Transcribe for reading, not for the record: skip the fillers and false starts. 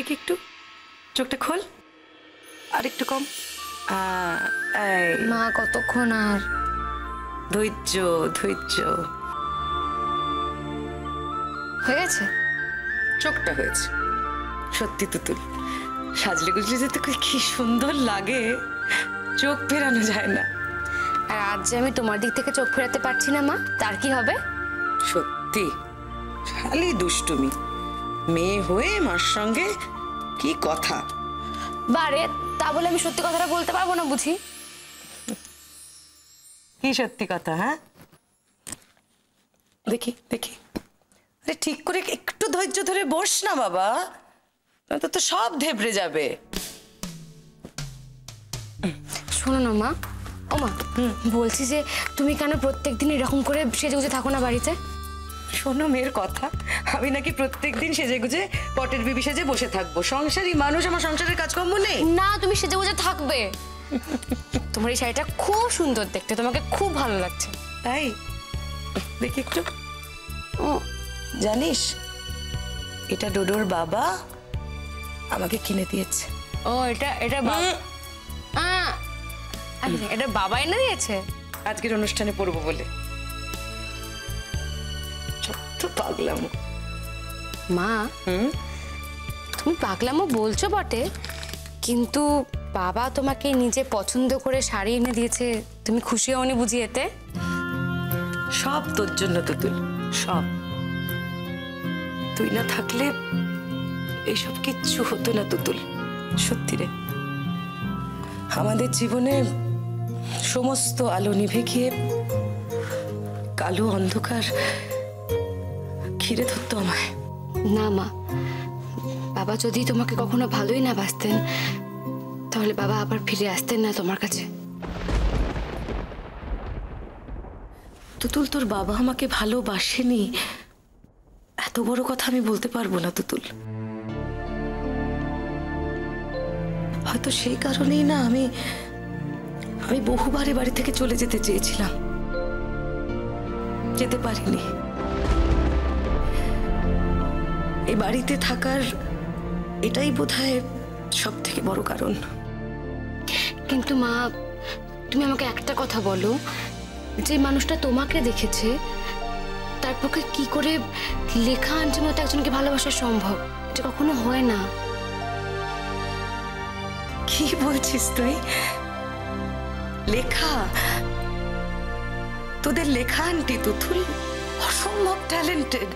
দেখি একটু, চোখটা খোল, আর একটু কম। মা কতক্ষণ আর? ধৈর্য ধৈর্য। হয়ে গেছে? চোখটা হয়েছে। সত্যি তুতুল, সাজলে গুজলে যে তোকে কি সুন্দর লাগে, চোখ ফেরানো যায় না। আর আজ যে আমি তোমার দিক থেকে চোখ ফেরাতে পারছি না মা, তার কি হবে? সত্যি খালি দুষ্টুমি, মেয়ে হয়ে মার সঙ্গে কি কথা। বারে তা বলে আমি সত্যি কথাটা বলতে পারবো না বুঝি? কি সত্যি কথা? হ্যাঁ দেখি দেখি। আরে ঠিক করে একটু ধৈর্য ধরে বস না বাবা, নয়তো তো সব ধেবড়ে যাবে। শোনো না মা, ও মা বলছি যে তুমি কেন প্রত্যেকদিন এরকম করে সেজেগুজে থাকো না বাড়িতে? শোনো মেয়ের কথা, আমি নাকি প্রত্যেকদিন সেজে গুজে পটের বিবি সেজে বসে থাকবো? সংসারী মানুষ, আমার সংসারের কাজকর্ম নেই? না, তুমি সেজেগুজে থাকবে। তোমার এই শাড়িটা খুব সুন্দর দেখতে, তোমাকে খুব ভালো লাগছে। তাই দেখি একটু। জানিস এটা ডোডোর বাবা আমাকে কিনে দিয়েছে। ও এটা এটা এটা বাবা এনে দিয়েছে আজকের অনুষ্ঠানে পরবো বলে। সত্য পাগলামো মা। তুমি পাগলামো বলছো বটে, কিন্তু বাবা তোমাকে নিজে পছন্দ করে শাড়ি এনে দিয়েছে, তুমি খুশি হওনি বুঝি এতে? সব তোর জন্য তুতুল, সব। তুই না থাকলে এইসব কিচ্ছু হতো না তুতুল। সত্যি রে, আমাদের জীবনে সমস্ত আলো নিভে গিয়ে কালো অন্ধকার ঘিরে ধরতো আমায়। না মা, বাবা যদি তোমাকে কখনো ভালোই না বাসতেন, তাহলে বাবা আবার ফিরে আসতেন না তোমার কাছে। তুতুল, তোর বাবা আমাকে ভালোবাসেনি এত বড় কথা আমি বলতে পারবো না তুতুল। হয়তো সেই কারণেই না আমি বহুবার বাড়ি থেকে চলে যেতে চেয়েছিলাম, যেতে পারিনি। এই বাড়িতে থাকার এটাই বোধহয় সব থেকে বড় কারণ। কিন্তু মা, তুমি আমাকে একটা কথা বলো, যে মানুষটা তোমাকে দেখেছে তার পক্ষে কি করে লেখা আন্টির মতো একজনকে ভালোবাসা সম্ভব? এটা কখনো হয় না। কি বলছিস তুই? লেখা? তোদের লেখা আন্টি তুতুল অসম্ভব ট্যালেন্টেড।